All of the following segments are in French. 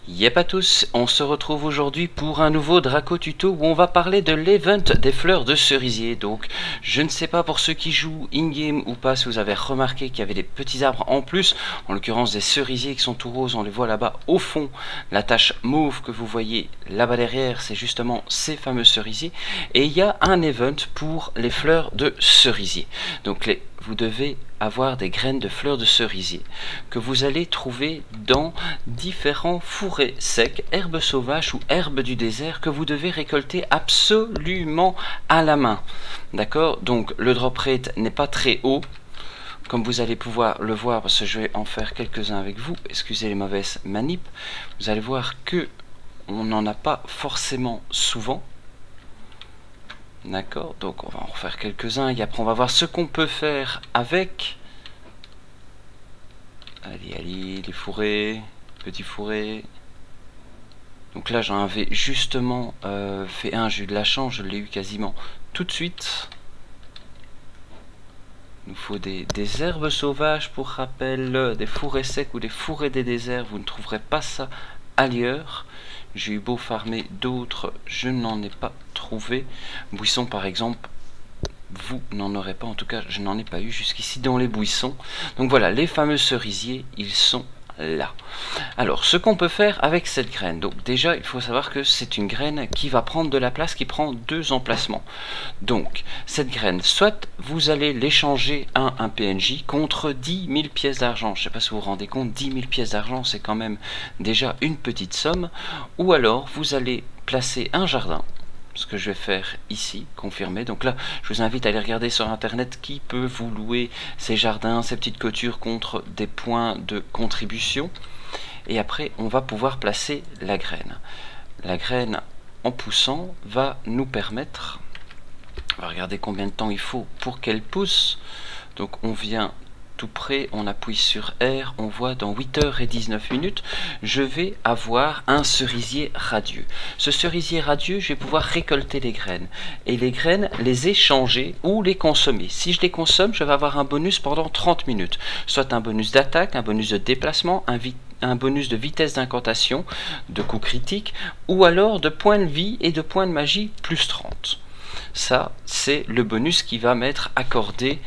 Yep à tous, on se retrouve aujourd'hui pour un nouveau Draco tuto où on va parler de l'event des fleurs de cerisier. Donc je ne sais pas pour ceux qui jouent in-game ou pas si vous avez remarqué qu'il y avait des petits arbres en plus, en l'occurrence des cerisiers qui sont tout roses, on les voit là-bas au fond. La tache mauve que vous voyez là-bas derrière, c'est justement ces fameux cerisiers. Et il y a un event pour les fleurs de cerisier. Donc vous devez avoir des graines de fleurs de cerisier que vous allez trouver dans différents fourrés secs, herbes sauvages ou herbes du désert que vous devez récolter absolument à la main. D'accord? Donc le drop rate n'est pas très haut, comme vous allez pouvoir le voir, parce que je vais en faire quelques-uns avec vous. Excusez les mauvaises manips. Vous allez voir que on n'en a pas forcément souvent. D'accord, donc on va en refaire quelques-uns et après on va voir ce qu'on peut faire avec. Allez, les fourrés, petits fourrés. Donc là j'en avais justement fait un, j'ai eu de la chance, je l'ai eu quasiment tout de suite. Il nous faut des herbes sauvages pour rappel, des fourrés secs ou des fourrés des déserts, vous ne trouverez pas ça ailleurs. J'ai eu beau farmer d'autres, je n'en ai pas trouvé. Buissons par exemple, vous n'en aurez pas, en tout cas je n'en ai pas eu jusqu'ici dans les buissons. Donc voilà, les fameux cerisiers, ils sont là. Alors ce qu'on peut faire avec cette graine, donc déjà il faut savoir que c'est une graine qui va prendre de la place, qui prend deux emplacements. Donc cette graine, soit vous allez l'échanger à un PNJ contre 10 000 pièces d'argent, je ne sais pas si vous vous rendez compte, 10 000 pièces d'argent c'est quand même déjà une petite somme, ou alors vous allez placer un jardin, ce que je vais faire ici, confirmer. Donc là, je vous invite à aller regarder sur internet qui peut vous louer ces jardins, ces petites clôtures contre des points de contribution. Et après, on va pouvoir placer la graine. La graine, en poussant, va nous permettre... On va regarder combien de temps il faut pour qu'elle pousse. Donc on vient tout près, on appuie sur R, on voit dans 8h19, je vais avoir un cerisier radieux. Ce cerisier radieux, je vais pouvoir récolter les graines. Et les graines, les échanger ou les consommer. Si je les consomme, je vais avoir un bonus pendant 30 minutes. Soit un bonus d'attaque, un bonus de déplacement, un bonus de vitesse d'incantation, de coup critique, ou alors de points de vie et de points de magie plus 30. Ça, c'est le bonus qui va m'être accordé...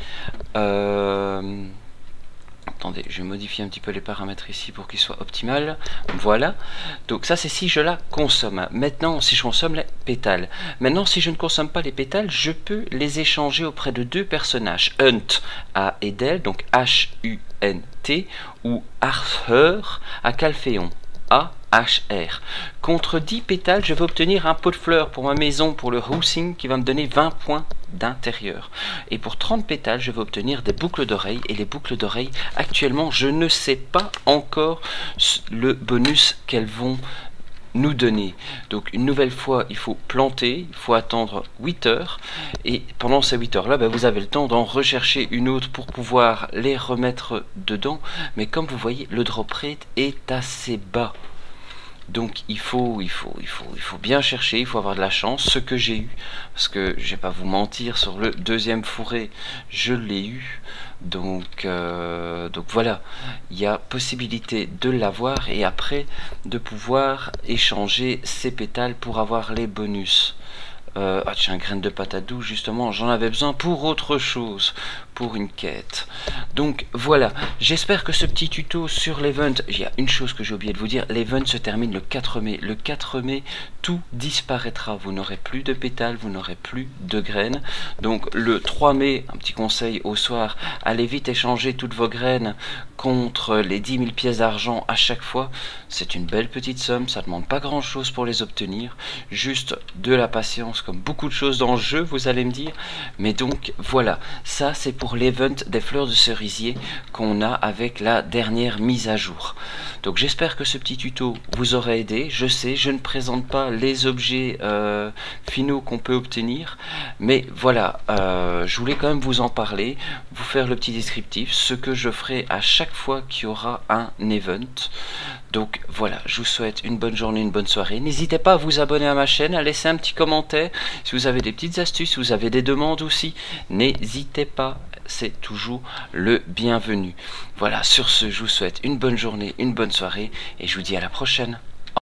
Attendez, je vais modifier un petit peu les paramètres ici pour qu'ils soient optimales. Voilà. Donc ça, c'est si je la consomme. Maintenant, si je consomme les pétales. Maintenant, si je ne consomme pas les pétales, je peux les échanger auprès de deux personnages. Hunt à Edel, donc H-U-N-T, ou Arthur à Calphéon. A-H-R. Contre 10 pétales, je vais obtenir un pot de fleurs pour ma maison, pour le housing, qui va me donner 20 points d'intérieur. Et pour 30 pétales, je vais obtenir des boucles d'oreilles. Et les boucles d'oreilles, actuellement, je ne sais pas encore le bonus qu'elles vont nous donner. Donc une nouvelle fois, il faut planter, il faut attendre 8 heures. Et pendant ces 8 heures là, vous avez le temps d'en rechercher une autre pour pouvoir les remettre dedans. Mais comme vous voyez, le drop rate est assez bas. Donc il faut bien chercher, il faut avoir de la chance, ce que j'ai eu, parce que je vais pas vous mentir, sur le deuxième fourré, je l'ai eu, donc voilà, il y a possibilité de l'avoir et après de pouvoir échanger ces pétales pour avoir les bonus. Ah tiens, graine de patate douce, justement, j'en avais besoin pour autre chose, pour une quête. Donc voilà, j'espère que ce petit tuto sur l'event, il y a une chose que j'ai oublié de vous dire, l'event se termine le 4 mai. Le 4 mai, tout disparaîtra, vous n'aurez plus de pétales, vous n'aurez plus de graines. Donc le 3 mai, un petit conseil au soir, allez vite échanger toutes vos graines contre les 10 000 pièces d'argent à chaque fois. C'est une belle petite somme, ça ne demande pas grand chose pour les obtenir, juste de la patience, comme beaucoup de choses dans le jeu, vous allez me dire. Mais donc voilà, ça c'est pour l'event des fleurs de cerisier qu'on a avec la dernière mise à jour. Donc j'espère que ce petit tuto vous aura aidé. Je sais, je ne présente pas les objets finaux qu'on peut obtenir, mais voilà, je voulais quand même vous en parler, vous faire le petit descriptif, ce que je ferai à chaque fois qu'il y aura un event. Donc voilà, je vous souhaite une bonne journée, une bonne soirée. N'hésitez pas à vous abonner à ma chaîne, à laisser un petit commentaire. Si vous avez des petites astuces, si vous avez des demandes aussi, n'hésitez pas, c'est toujours le bienvenu. Voilà, sur ce, je vous souhaite une bonne journée, une bonne soirée et je vous dis à la prochaine.